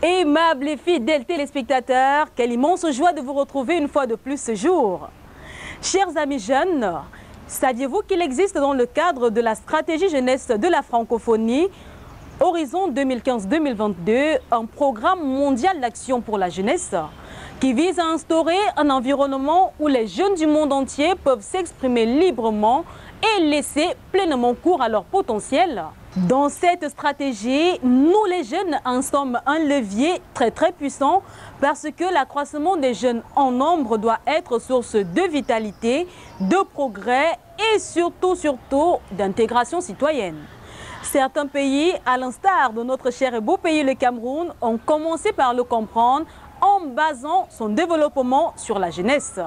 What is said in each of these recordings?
Aimables et fidèles téléspectateurs, quelle immense joie de vous retrouver une fois de plus ce jour. Chers amis jeunes, saviez-vous qu'il existe dans le cadre de la stratégie jeunesse de la francophonie, Horizon 2015-2022, un programme mondial d'action pour la jeunesse qui vise à instaurer un environnement où les jeunes du monde entier peuvent s'exprimer librement et laisser pleinement cours à leur potentiel. Dans cette stratégie, nous les jeunes en sommes un levier très puissant parce que l'accroissement des jeunes en nombre doit être source de vitalité, de progrès et surtout d'intégration citoyenne. Certains pays, à l'instar de notre cher et beau pays le Cameroun, ont commencé par le comprendre en basant son développement sur la jeunesse.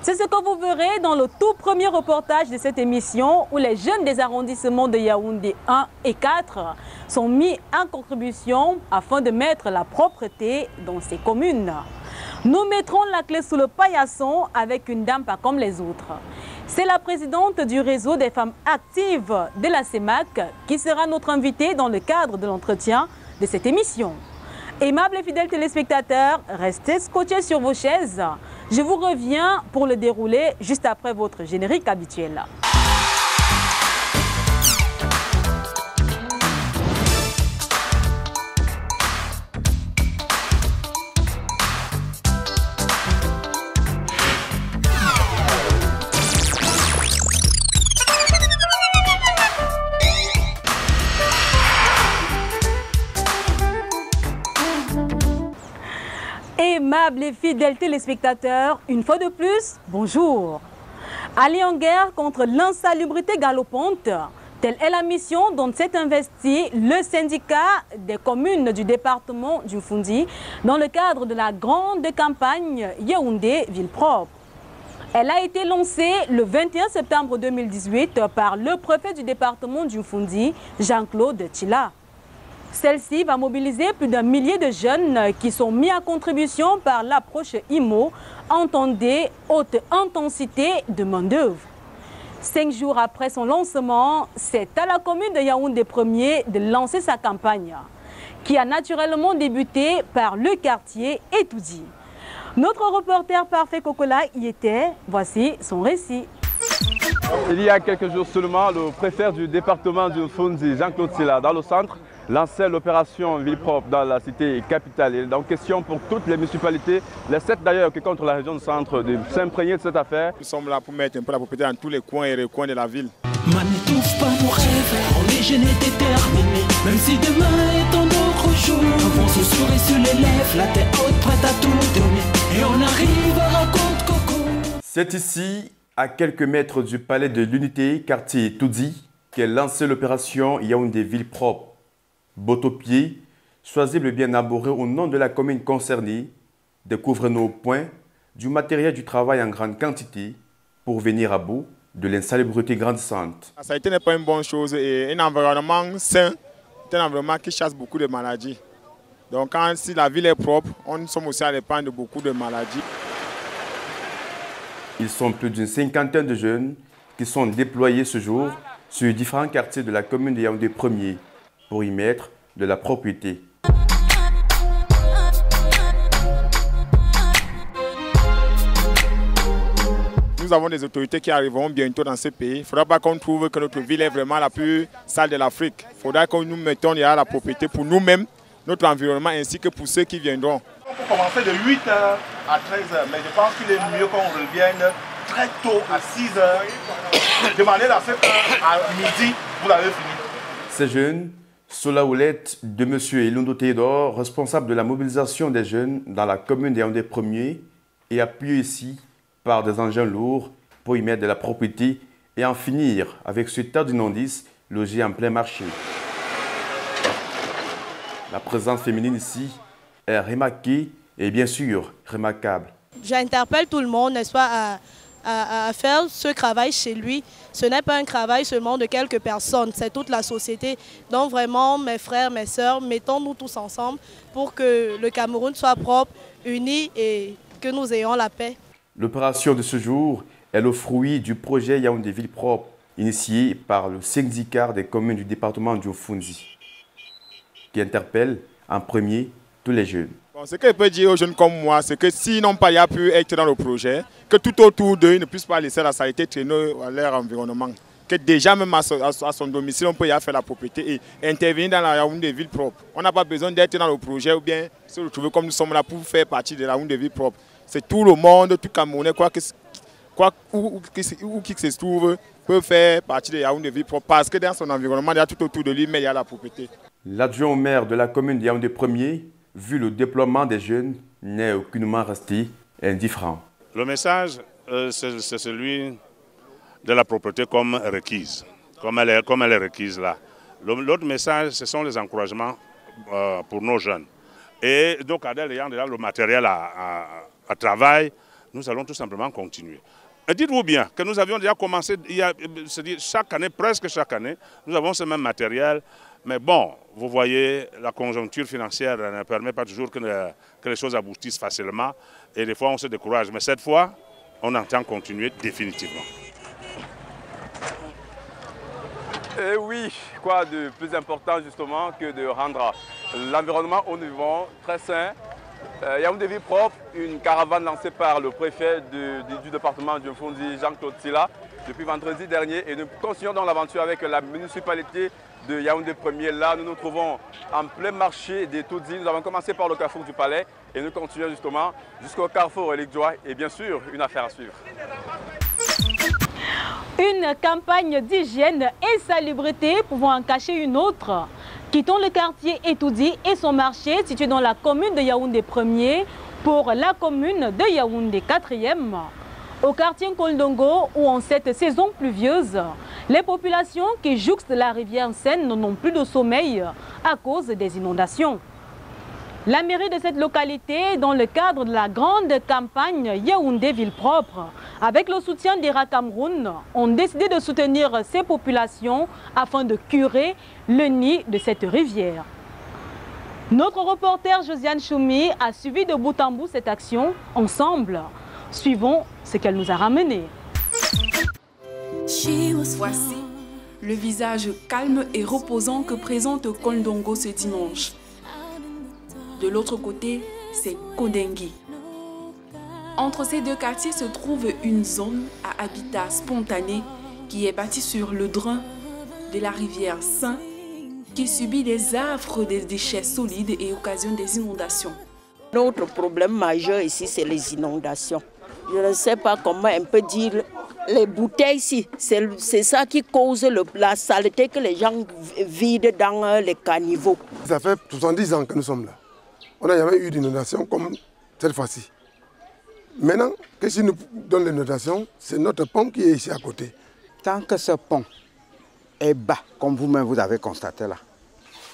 C'est ce que vous verrez dans le tout premier reportage de cette émission où les jeunes des arrondissements de Yaoundé 1 et 4 sont mis en contribution afin de mettre la propreté dans ces communes. Nous mettrons la clé sous le paillasson avec une dame pas comme les autres. C'est la présidente du réseau des femmes actives de la CEMAC qui sera notre invitée dans le cadre de l'entretien de cette émission. Aimables et fidèles téléspectateurs, restez scotchés sur vos chaises. Je vous reviens pour le dérouler juste après votre générique habituel. Aimables et fidèles téléspectateurs, une fois de plus, bonjour. Aller en guerre contre l'insalubrité galopante, telle est la mission dont s'est investi le syndicat des communes du département du Foundi dans le cadre de la grande campagne Yaoundé Ville Propre. Elle a été lancée le 21 septembre 2018 par le préfet du département du Foundi, Jean-Claude Tila. Celle-ci va mobiliser plus d'1 millier de jeunes qui sont mis à contribution par l'approche IMO, entendez haute intensité de main-d'œuvre. 5 jours après son lancement, c'est à la commune de Yaoundé 1er de lancer sa campagne, qui a naturellement débuté par le quartier Etoudi. Notre reporter parfait Kokola y était, voici son récit. Il y a quelques jours seulement, le préfet du département du Foundi, Jean-Claude Tila, dans le centre, lançait l'opération Ville Propre dans la cité capitale. Il est donc question pour toutes les municipalités, les 7 d'ailleurs qui comptent la région du centre, de s'imprégner de cette affaire. Nous sommes là pour mettre un peu la propriété dans tous les coins et recoins de la ville. N'étouffe pas nos rêves, on est jeunes et déterminés. Même si demain est un autre jour, on se sourit sur les lèvres, la tête haute prête à tout donner. Et on arrive à rencontre Coco. C'est ici, à quelques mètres du palais de l'Unité, quartier Toudi, qu'est lancée l'opération Yaoundé Ville Propre. Botopier, choisit le bien arboré au nom de la commune concernée, découvre nos points, du matériel du travail en grande quantité pour venir à bout de l'insalubrité grandissante. Ça a été pas une bonne chose et un environnement sain, c'est un environnement qui chasse beaucoup de maladies. Donc si la ville est propre, on sommes aussi à dépendre de beaucoup de maladies. Ils sont plus d'une 50aine de jeunes qui sont déployés ce jour sur différents quartiers de la commune de Yaoundé 1er pour y mettre de la propriété. Nous avons des autorités qui arriveront bientôt dans ce pays. Il ne faudra pas qu'on trouve que notre ville est vraiment la plus sale de l'Afrique. Il faudra que nous mettions la propriété pour nous-mêmes, notre environnement ainsi que pour ceux qui viendront. On peut commencer de 8h à 13h, mais je pense qu'il est mieux qu'on revienne très tôt à 6h. Demandez à 7h, à midi, vous l'avez fini. Ces jeunes, sous la houlette de M. Elundo Théodore, responsable de la mobilisation des jeunes dans la commune de Yaoundé 1er et appuyé ici par des engins lourds pour y mettre de la propriété et en finir avec ce tas d'immondices logés en plein marché. La présence féminine ici est remarquée et bien sûr remarquable. J'interpelle tout le monde, n'est-ce pas, à faire ce travail chez lui. Ce n'est pas un travail seulement de quelques personnes, c'est toute la société. Donc vraiment, mes frères, mes sœurs, mettons-nous tous ensemble pour que le Cameroun soit propre, uni et que nous ayons la paix. L'opération de ce jour est le fruit du projet Yaoundé Ville Propre, initié par le syndicat des communes du département du Foundi, qui interpelle en premier tous les jeunes. Bon, ce que je peux dire aux jeunes comme moi, c'est que s'ils n'ont pas pu être dans le projet, que tout autour d'eux, ils ne puissent pas laisser la saleté traîner à leur environnement. Que déjà même à son domicile, on peut y faire la propriété et intervenir dans la Yaoundé ville propre. On n'a pas besoin d'être dans le projet ou bien se retrouver comme nous sommes là pour faire partie de la Yaoundé ville propre. C'est tout le monde, tout Camerounais, où qui se trouve, peut faire partie de Yaoundé ville propre parce que dans son environnement, il y a tout autour de lui, mais il y a la propriété. L'adjoint au maire de la commune de Yaoundé 1er, vu le déploiement des jeunes, n'est aucunement resté indifférent. Le message, c'est celui de la propreté comme requise, comme elle est requise là. L'autre message, ce sont les encouragements pour nos jeunes. Et donc, ayant déjà le matériel à travail, nous allons tout simplement continuer. Et dites-vous bien que nous avions déjà commencé, chaque année, presque chaque année, nous avons ce même matériel. Mais bon, vous voyez, la conjoncture financière ne permet pas toujours que les choses aboutissent facilement. Et des fois, on se décourage. Mais cette fois, on entend continuer définitivement. Et oui, quoi de plus important justement que de rendre l'environnement où nous vivons très sain. Yaoundé ville propre, une caravane lancée par le préfet du département du Mfondi, Jean-Claude Silla, depuis vendredi dernier. Et nous continuons dans l'aventure avec la municipalité de Yaoundé 1er. Là, nous nous trouvons en plein marché des Toudis. Nous avons commencé par le carrefour du Palais et nous continuons justement jusqu'au carrefour Elikjoa et bien sûr, une affaire à suivre. Une campagne d'hygiène et salubrité pouvant en cacher une autre. Quittons le quartier Etoudi et son marché situé dans la commune de Yaoundé 1er pour la commune de Yaoundé 4e. Au quartier Nkondongo où en cette saison pluvieuse, les populations qui jouxtent la rivière Seine n'ont plus de sommeil à cause des inondations. La mairie de cette localité, dans le cadre de la grande campagne Yaoundé Ville Propre, avec le soutien d'ERA Cameroun, ont décidé de soutenir ces populations afin de curer le nid de cette rivière. Notre reporter Josiane Choumi a suivi de bout en bout cette action. Ensemble, suivons ce qu'elle nous a ramené. Voici le visage calme et reposant que présente Nkondongo ce dimanche. De l'autre côté, c'est Kodengi. Entre ces deux quartiers se trouve une zone à habitat spontané qui est bâtie sur le drain de la rivière Saint qui subit des affres des déchets solides et occasionne des inondations. Notre problème majeur ici, c'est les inondations. Je ne sais pas comment on peut dire les bouteilles ici. C'est ça qui cause la saleté que les gens vident dans les caniveaux. Ça fait 70 ans que nous sommes là. On n'a jamais eu d'inondation comme cette fois-ci. Maintenant, qu'est-ce qui nous donne l'inondation? C'est notre pont qui est ici à côté. Tant que ce pont est bas, comme vous-même vous avez constaté là,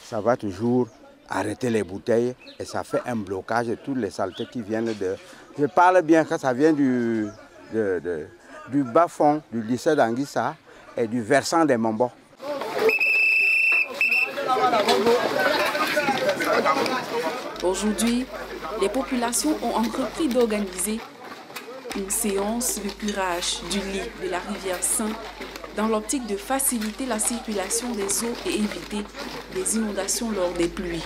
ça va toujours arrêter les bouteilles et ça fait un blocage de toutes les saletés qui viennent de... Je parle bien que ça vient du bas fond du lycée d'Anguissa et du versant des Mambo. Aujourd'hui, les populations ont entrepris d'organiser une séance de curage du lit de la rivière Saint dans l'optique de faciliter la circulation des eaux et éviter les inondations lors des pluies.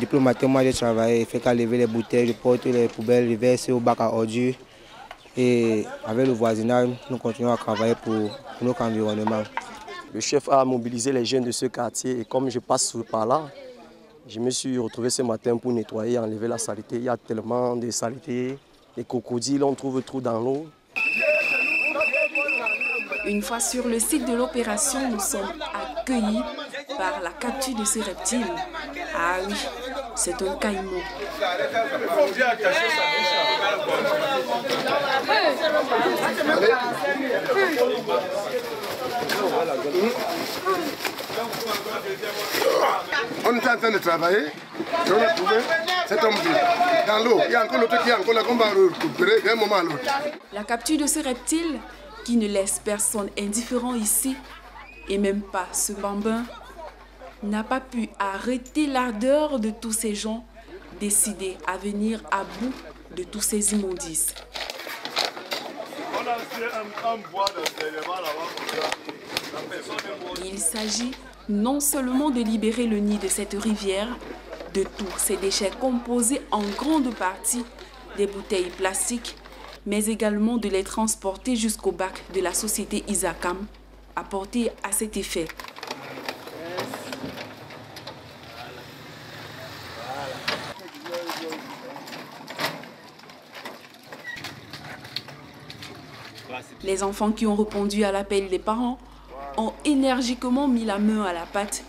Depuis le matin, moi j'ai travaillé, fait qu'à lever les bouteilles, je porte les poubelles, je verse au bac à ordures. Et avec le voisinage, nous continuons à travailler pour notre environnement. Le chef a mobilisé les jeunes de ce quartier et comme je passe par là, je me suis retrouvé ce matin pour nettoyer, enlever la saleté. Il y a tellement de saleté, les crocodiles, on trouve trop dans l'eau. Une fois sur le site de l'opération, nous sommes accueillis par la capture de ces reptiles. Ah oui, c'est un caïman. On est en train de travailler et on a trouvé cet homme dans l'eau. Il y a encore l'autre qui est encore là qu'on va récupérer d'un moment à l'autre. La capture de ce reptile qui ne laisse personne indifférent ici et même pas ce bambin n'a pas pu arrêter l'ardeur de tous ces gens décidés à venir à bout de tous ces immondices. Il s'agit non seulement de libérer le nid de cette rivière, De tous ces déchets composés en grande partie des bouteilles plastiques, mais également de les transporter jusqu'au bac de la société Isacam, apporté à cet effet. Les enfants qui ont répondu à l'appel des parents ont énergiquement mis la main à la pâte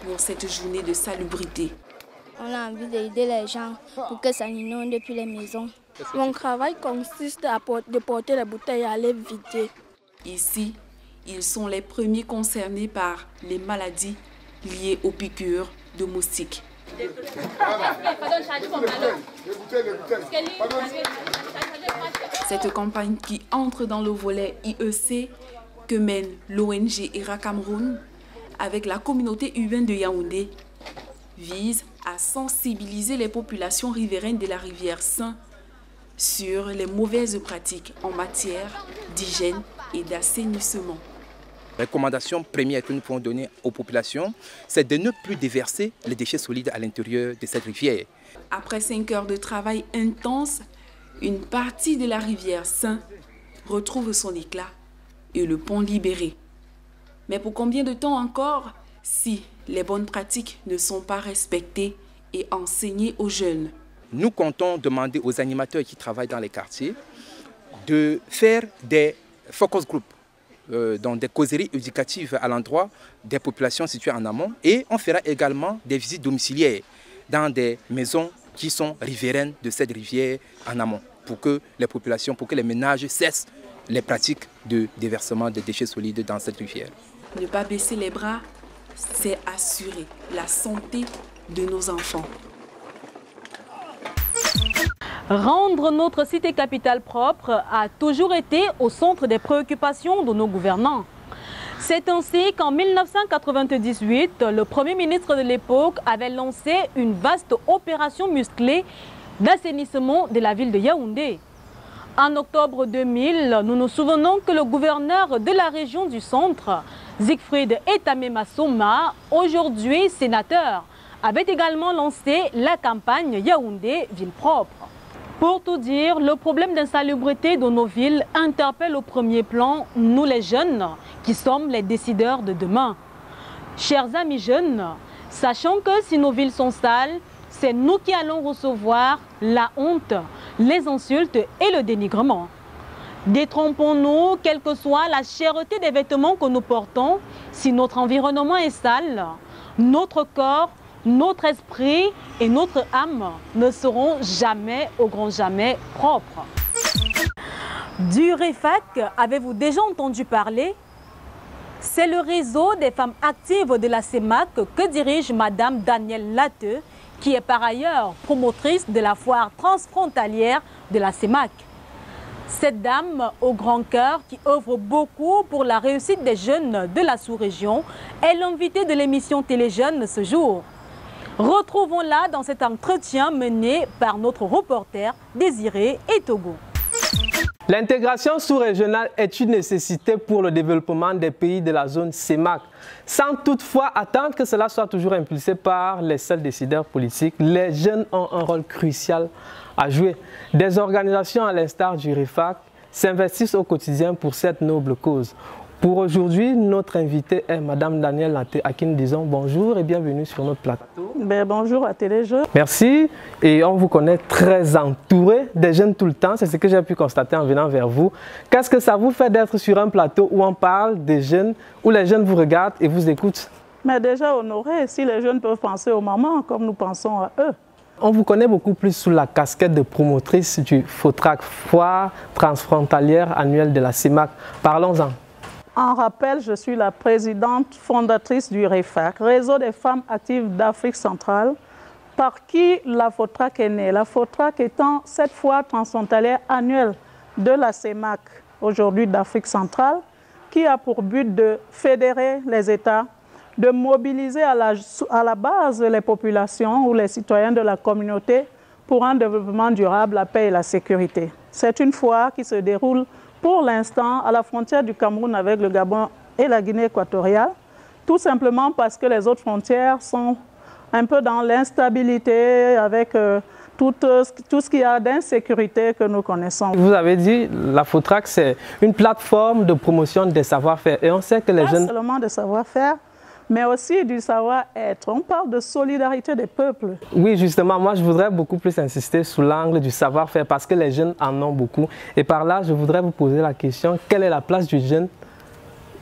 pour cette journée de salubrité. On a envie d'aider les gens pour que ça n'inonde depuis les maisons. Mon travail consiste de porter les bouteilles à les vider. Ici, ils sont les premiers concernés par les maladies liées aux piqûres de moustiques. Cette campagne qui entre dans le volet IEC que mène l'ONG ERA Cameroun avec la communauté urbaine de Yaoundé vise à sensibiliser les populations riveraines de la rivière Saint sur les mauvaises pratiques en matière d'hygiène et d'assainissement. La recommandation première que nous pouvons donner aux populations, c'est de ne plus déverser les déchets solides à l'intérieur de cette rivière. Après 5 heures de travail intense, une partie de la rivière Saint retrouve son éclat et le pont libéré. Mais pour combien de temps encore si les bonnes pratiques ne sont pas respectées et enseignées aux jeunes? Nous comptons demander aux animateurs qui travaillent dans les quartiers de faire des focus groups, donc des causeries éducatives à l'endroit des populations situées en amont. Et on fera également des visites domiciliaires dans des maisons qui sont riveraines de cette rivière en amont, pour que les populations, pour que les ménages cessent les pratiques de déversement de déchets solides dans cette rivière. Ne pas baisser les bras, c'est assurer la santé de nos enfants. Rendre notre cité capitale propre a toujours été au centre des préoccupations de nos gouvernants. C'est ainsi qu'en 1998, le Premier ministre de l'époque avait lancé une vaste opération musclée d'assainissement de la ville de Yaoundé. En octobre 2000, nous nous souvenons que le gouverneur de la région du centre, Siegfried Etame Massoma, aujourd'hui sénateur, avait également lancé la campagne Yaoundé Ville Propre. Pour tout dire, le problème d'insalubrité de nos villes interpelle au premier plan nous les jeunes qui sommes les décideurs de demain. Chers amis jeunes, sachant que si nos villes sont sales, c'est nous qui allons recevoir la honte, les insultes et le dénigrement. Détrompons-nous, quelle que soit la cherté des vêtements que nous portons, si notre environnement est sale, notre corps, notre esprit et notre âme ne seront jamais, au grand jamais, propres. Du REFAC, avez-vous déjà entendu parler? C'est le réseau des femmes actives de la CEMAC que dirige Madame Danielle Lateux, qui est par ailleurs promotrice de la foire transfrontalière de la CEMAC. Cette dame au grand cœur qui œuvre beaucoup pour la réussite des jeunes de la sous-région est l'invitée de l'émission Téléjeunes ce jour. Retrouvons-la dans cet entretien mené par notre reporter Désiré Etogo. L'intégration sous-régionale est une nécessité pour le développement des pays de la zone CEMAC. Sans toutefois attendre que cela soit toujours impulsé par les seuls décideurs politiques, les jeunes ont un rôle crucial à jouer. Des organisations à l'instar du REFAC s'investissent au quotidien pour cette noble cause. Pour aujourd'hui, notre invitée est Madame Danielle Lateux, à qui nous disons bonjour et bienvenue sur notre plateau. Bonjour à Téléjeunes. Merci. Et on vous connaît très entouré des jeunes tout le temps. C'est ce que j'ai pu constater en venant vers vous. Qu'est-ce que ça vous fait d'être sur un plateau où on parle des jeunes, où les jeunes vous regardent et vous écoutent? Mais déjà honoré, si les jeunes peuvent penser aux mamans comme nous pensons à eux. On vous connaît beaucoup plus sous la casquette de promotrice du FOTRAC, Foire transfrontalière annuelle de la CEMAC. Parlons-en. En rappel, je suis la présidente fondatrice du REFAC, Réseau des femmes actives d'Afrique centrale, par qui la FOTRAC est née. La FOTRAC étant cette foire transfrontalière annuelle de la CEMAC, aujourd'hui d'Afrique centrale, qui a pour but de fédérer les États, de mobiliser à la base les populations ou les citoyens de la communauté pour un développement durable, la paix et la sécurité. C'est une foire qui se déroule pour l'instant à la frontière du Cameroun avec le Gabon et la Guinée équatoriale, tout simplement parce que les autres frontières sont un peu dans l'instabilité, avec tout ce qu'il y a d'insécurité que nous connaissons. Vous avez dit la FOTRAC, c'est une plateforme de promotion des savoir-faire. Et on sait que les jeunes... Pas seulement de savoir-faire, mais aussi du savoir-être. On parle de solidarité des peuples. Oui, justement, moi, je voudrais beaucoup plus insister sur l'angle du savoir-faire parce que les jeunes en ont beaucoup. Et par là, je voudrais vous poser la question, quelle est la place du jeune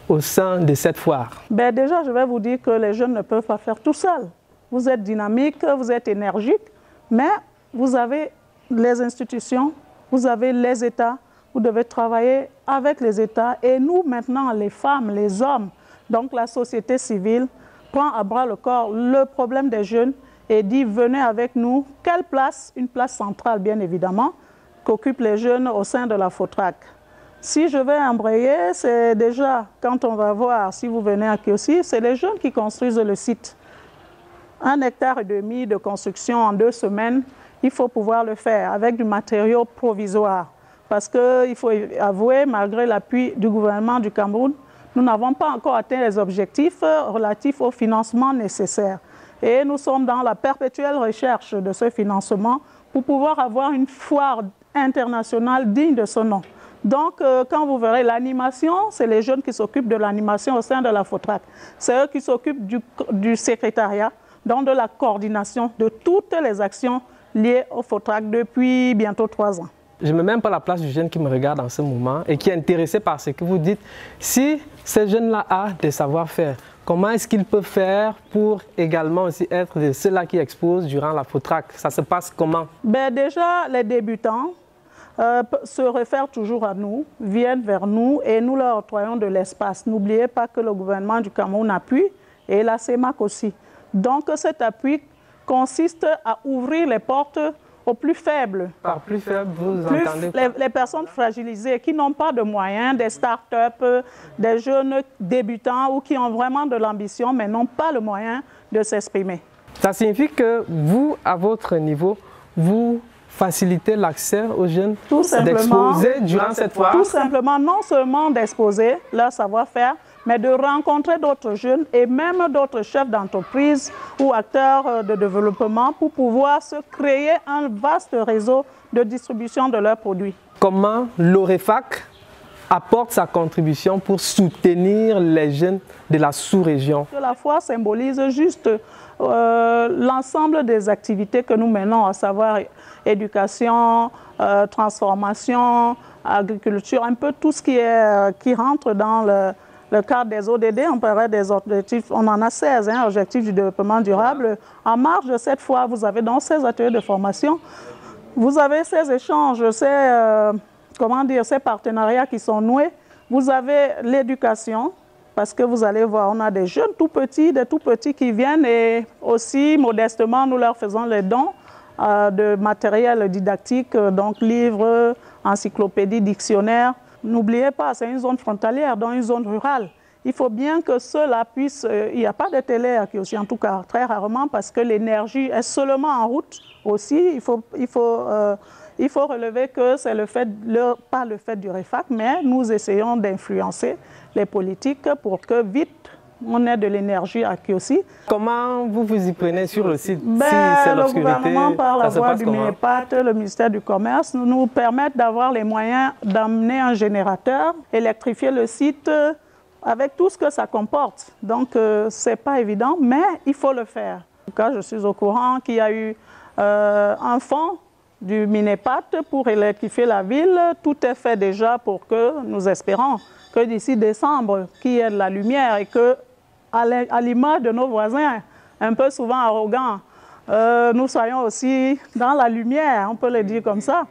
au sein de cette foire? Ben déjà, je vais vous dire que les jeunes ne peuvent pas faire tout seuls. Vous êtes dynamique, vous êtes énergique, mais vous avez les institutions, vous avez les États, vous devez travailler avec les États. Et nous, maintenant, les femmes, les hommes, donc la société civile, prend à bras le corps le problème des jeunes et dit venez avec nous. Quelle place? Une place centrale, bien évidemment, qu'occupent les jeunes au sein de la FOTRAC. Si je vais embrayer, c'est déjà, quand on va voir, si vous venez à Kiossi, c'est les jeunes qui construisent le site. 1,5 hectare de construction en 2 semaines, il faut pouvoir le faire avec du matériau provisoire. Parce qu'il faut avouer, malgré l'appui du gouvernement du Cameroun, nous n'avons pas encore atteint les objectifs relatifs au financement nécessaire. Et nous sommes dans la perpétuelle recherche de ce financement pour pouvoir avoir une foire internationale digne de ce nom. Donc, quand vous verrez l'animation, c'est les jeunes qui s'occupent de l'animation au sein de la FOTRAC. C'est eux qui s'occupent du secrétariat, donc de la coordination de toutes les actions liées au FOTRAC depuis bientôt 3 ans. Je ne mets même pas la place du jeune qui me regarde en ce moment et qui est intéressé par ce que vous dites. Si ces jeunes-là ont des savoir-faire, comment est-ce qu'ils peuvent faire pour également aussi être de ceux-là qui exposent durant la FOTRAC? Ça se passe comment? Ben déjà, les débutants se réfèrent toujours à nous, viennent vers nous et nous leur octroyons de l'espace. N'oubliez pas que le gouvernement du Cameroun appuie et la CEMAC aussi. Donc cet appui consiste à ouvrir les portes aux plus faibles. Par plus faibles, vous entendez? Les personnes fragilisées qui n'ont pas de moyens, des start-up, des jeunes débutants ou qui ont vraiment de l'ambition mais n'ont pas le moyen de s'exprimer. Ça signifie que vous, à votre niveau, vous facilitez l'accès aux jeunes d'exposer durant cette foire? Tout simplement, non seulement d'exposer leur savoir-faire, mais de rencontrer d'autres jeunes et même d'autres chefs d'entreprise ou acteurs de développement pour pouvoir se créer un vaste réseau de distribution de leurs produits. Comment l'OREFAC apporte sa contribution pour soutenir les jeunes de la sous-région? La foire symbolise juste l'ensemble des activités que nous menons, à savoir éducation, transformation, agriculture, un peu tout ce qui rentre dans le cadre des ODD. On parlait des objectifs, on en a 16, objectifs du développement durable. En marge de cette fois, vous avez donc 16 ateliers de formation, vous avez ces échanges, ces partenariats qui sont noués, vous avez l'éducation, parce que vous allez voir, on a des jeunes tout petits, des tout petits qui viennent et aussi modestement, nous leur faisons les dons de matériel didactique, donc livres, encyclopédies, dictionnaires. N'oubliez pas, c'est une zone frontalière, donc une zone rurale. Il faut bien que ceux-là puissent... il n'y a pas de télé à Kiossi, en tout cas, très rarement, parce que l'énergie est seulement en route aussi. Il faut relever que c'est pas le fait du REFAC, mais nous essayons d'influencer les politiques pour que vite, on ait de l'énergie à Kiossi. Comment vous vous y prenez sur le site? Si c'est le gouvernement, par la voie du MINEPAT, le ministère du Commerce, nous permettent d'avoir les moyens d'amener un générateur, électrifier le site avec tout ce que ça comporte. Donc, ce n'est pas évident, mais il faut le faire. En tout cas, je suis au courant qu'il y a eu un fonds du MINEPAT pour électrifier la ville. Tout est fait déjà pour que nous espérons que d'ici décembre, qu'il y ait de la lumière et que, à l'image de nos voisins, un peu souvent arrogants, nous soyons aussi dans la lumière, on peut le dire comme ça,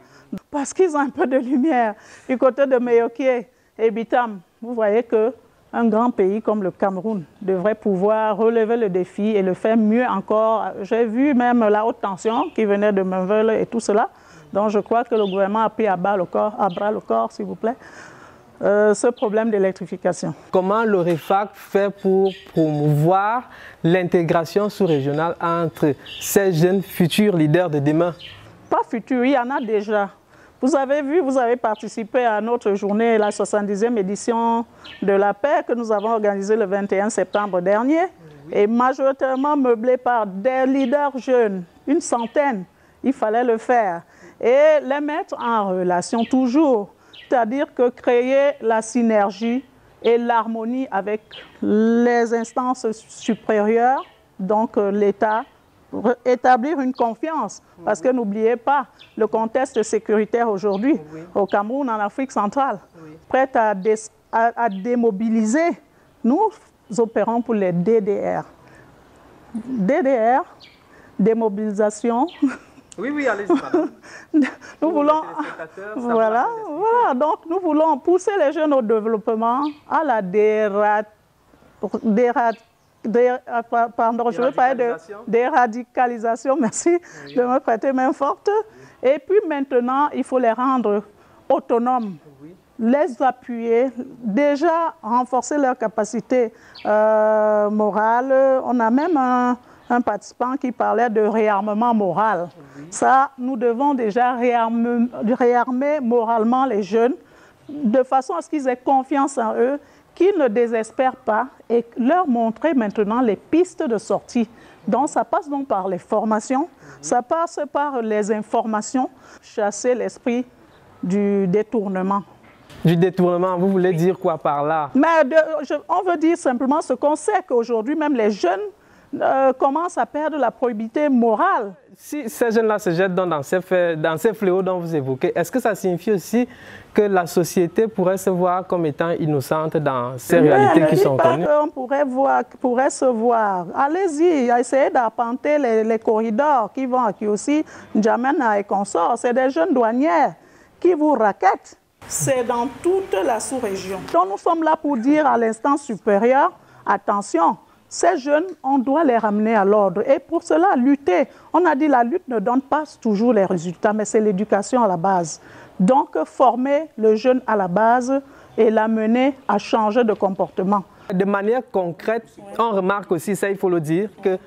parce qu'ils ont un peu de lumière. Du côté de Meyokie et Bitam, vous voyez qu'un grand pays comme le Cameroun devrait pouvoir relever le défi et le faire mieux encore. J'ai vu même la haute tension qui venait de Meuvelle et tout cela, donc je crois que le gouvernement a pris à bras le corps, s'il vous plaît, ce problème d'électrification. Comment le REFAC fait pour promouvoir l'intégration sous-régionale entre ces jeunes futurs leaders de demain? Pas futurs, il y en a déjà. Vous avez vu, vous avez participé à notre journée, la 70e édition de la paix que nous avons organisée le 21 septembre dernier. et majoritairement meublé par des leaders jeunes, une centaine. Il fallait le faire et les mettre en relation toujours, c'est-à-dire que créer la synergie et l'harmonie avec les instances supérieures, donc l'État, établir une confiance. Parce que n'oubliez pas, le contexte sécuritaire aujourd'hui, au Cameroun, en Afrique centrale, prêt à démobiliser, nous opérons pour les DDR. DDR, démobilisation. Oui, allez-y, madame. Nous voulons, voilà, donc nous voulons pousser les jeunes au développement, à la déradicalisation, merci de me prêter main forte. Et puis maintenant, il faut les rendre autonomes, les appuyer, déjà renforcer leur capacité morale. On a même un participant qui parlait de réarmement moral. Ça, nous devons déjà réarmer moralement les jeunes de façon à ce qu'ils aient confiance en eux, qu'ils ne désespèrent pas et leur montrer maintenant les pistes de sortie. Donc ça passe donc par les formations, ça passe par les informations, chasser l'esprit du détournement. Du détournement, vous voulez dire quoi par là? Mais on veut dire simplement ce qu'on sait qu'aujourd'hui même les jeunes commencent à perdre la probité morale. Si ces jeunes-là se jettent dans ces fléaux dont vous évoquez, est-ce que ça signifie aussi que la société pourrait se voir comme étant innocente dans ces réalités qui sont connues? On pourrait se voir. Allez-y, essayez d'arpenter les corridors qui vont à Kiossi, N'Djamena et consorts. C'est des jeunes douanières qui vous raquettent. C'est dans toute la sous-région. Donc nous sommes là pour dire à l'instance supérieure, attention, ces jeunes, on doit les ramener à l'ordre. Et pour cela, lutter. On a dit que la lutte ne donne pas toujours les résultats, mais c'est l'éducation à la base. Donc, former le jeune à la base et l'amener à changer de comportement. De manière concrète, on remarque aussi, ça il faut le dire, que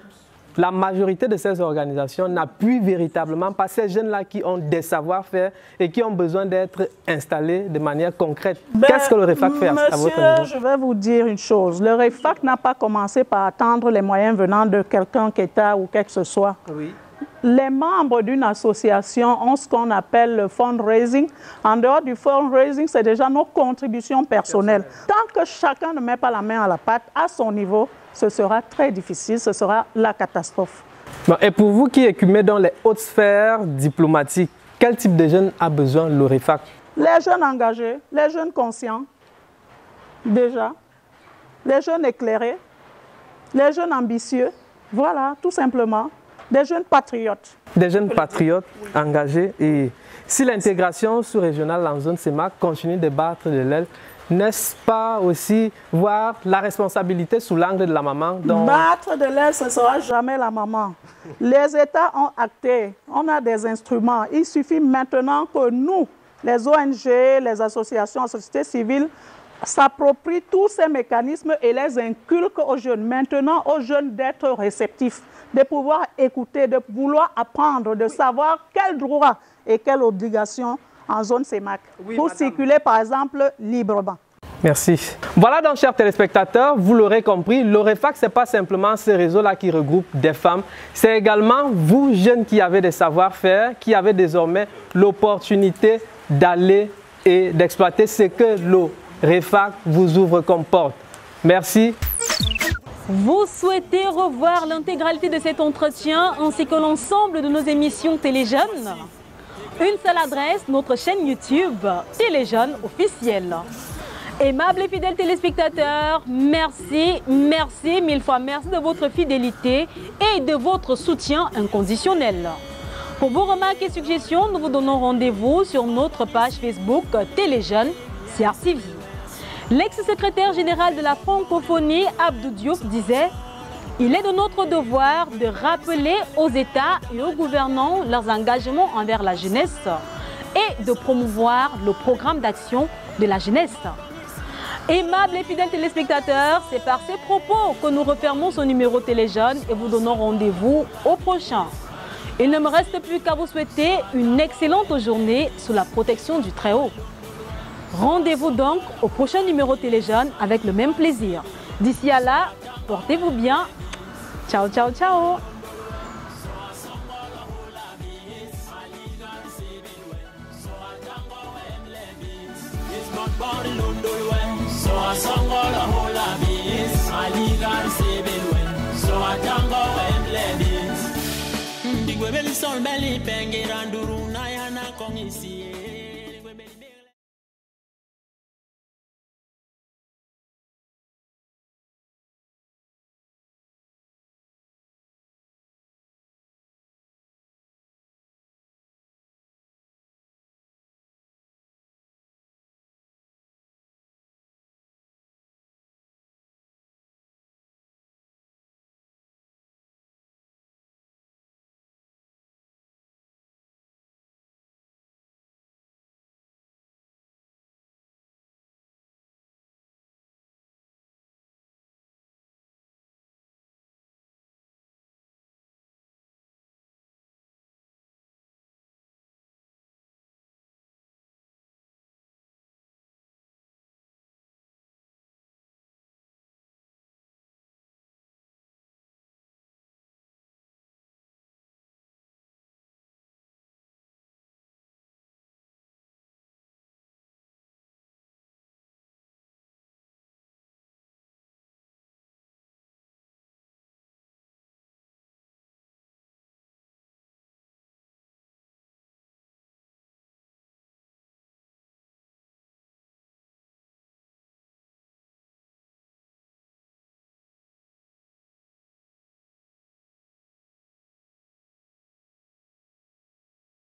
la majorité de ces organisations n'appuient véritablement pas ces jeunes-là qui ont des savoir-faire et qui ont besoin d'être installés de manière concrète. Qu'est-ce que le REFAC fait à votre niveau? Monsieur, je vais vous dire une chose. Le REFAC n'a pas commencé par attendre les moyens venant de quelqu'un qui est ou quel que ce soit. Oui. Les membres d'une association ont ce qu'on appelle le fundraising. En dehors du fundraising, c'est déjà nos contributions personnelles. Tant que chacun ne met pas la main à la pâte à son niveau, ce sera très difficile, ce sera la catastrophe. Bon, et pour vous qui écumez dans les hautes sphères diplomatiques, quel type de jeunes a besoin le REFAC? Les jeunes engagés, les jeunes conscients, déjà, les jeunes éclairés, les jeunes ambitieux, voilà, tout simplement, des jeunes patriotes. Des jeunes patriotes engagés. Et si l'intégration sous-régionale en zone CEMAC continue de battre de l'aile, n'est-ce pas aussi voir la responsabilité sous l'angle de la maman? Battre de l'aile, ce ne sera jamais la maman. Les États ont acté, on a des instruments. Il suffit maintenant que nous, les ONG, les associations, la société civile, s'approprient tous ces mécanismes et les inculquent aux jeunes. Maintenant, aux jeunes d'être réceptifs, de pouvoir écouter, de vouloir apprendre, de savoir quels droits et quelles obligations en zone CEMAC, pour circuler par exemple librement. Merci. Voilà donc, chers téléspectateurs, vous l'aurez compris, le REFAC, ce n'est pas simplement ce réseau-là qui regroupe des femmes, c'est également vous, jeunes qui avez des savoir-faire, qui avez désormais l'opportunité d'aller et d'exploiter ce que le REFAC vous ouvre comme porte. Merci. Vous souhaitez revoir l'intégralité de cet entretien ainsi que l'ensemble de nos émissions Téléjeunes? Une seule adresse, notre chaîne YouTube Téléjeunes officielle. Aimables et fidèles téléspectateurs, merci, merci, mille fois merci de votre fidélité et de votre soutien inconditionnel. Pour vos remarques et suggestions, nous vous donnons rendez-vous sur notre page Facebook Téléjeunes CRTV. L'ex-secrétaire général de la francophonie, Abdou Diop, disait: il est de notre devoir de rappeler aux États et aux gouvernants leurs engagements envers la jeunesse et de promouvoir le programme d'action de la jeunesse. Aimables et fidèles téléspectateurs, c'est par ces propos que nous refermons ce numéro Téléjeunes et vous donnons rendez-vous au prochain. Il ne me reste plus qu'à vous souhaiter une excellente journée sous la protection du Très-Haut. Rendez-vous donc au prochain numéro Téléjeunes avec le même plaisir. D'ici à là, portez-vous bien Ciao, ciao, ciao. Big Webel Sol Belly Pengi Randuru Nayana Kong ici.